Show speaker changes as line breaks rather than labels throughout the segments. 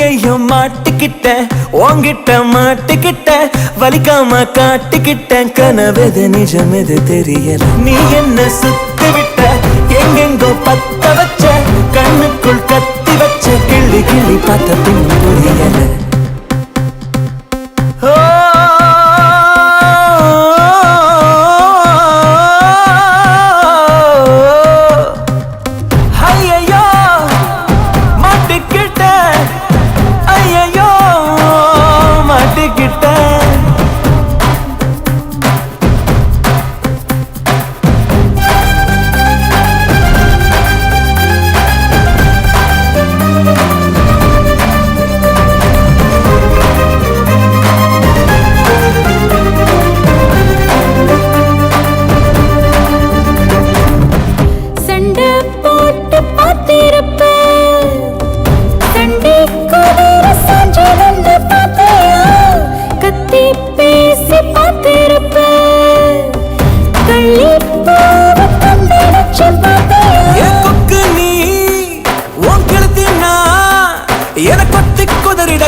ஐயோ மாட்டிக்கிட்டேன் உன்கிட்ட மாட்டிக்கிட்டேன் வலிக்காம காட்டிக்கிட்டேன் கனவெது நிஜமெது தெரியல நீ என்ன சுத்தி விட்ட எங்கெங்கோ பத்த வச்ச கண்ணுக்குள் கத்தி வச்ச கிள்ளி கிள்ளி பார்த்த பின் புரியல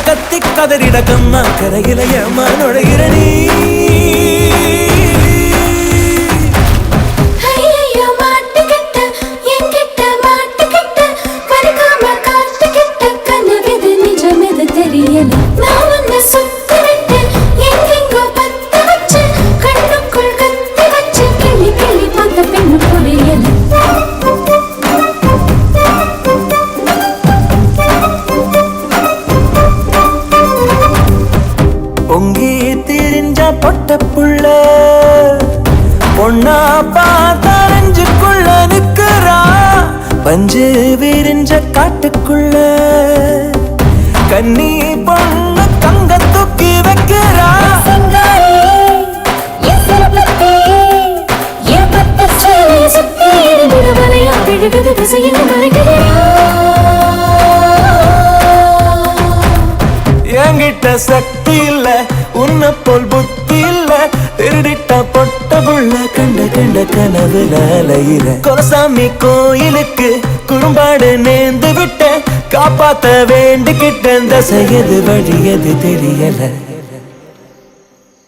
கத்தி கதறிட கம்மா கரையில ஏமா நுழைகிற நீ பொங்கி திரிஞ்ச பொட்ட புள்ள பொண்ணா பார்த்தா நெஞ்சுக்குள்ள நிக்கிறா பஞ்சு விரிஞ்ச காட்டுக்குள்ள கண்ணி பொண்ணு கங்க தூக்கி வைக்கிறா என்கிட்ட சக்தி இல்ல உன்ன போல் புத்தி இல்ல திருடிட்ட பொட்ட புள்ள கண்ட கண்ட கனவுல அலையிற கொலசாமி கோயிலுக்கு குறும்பாடு நேர்ந்து விட்ட காப்பாத்த வேண்டிக்கிட்ட தசையது வழியது தெரியல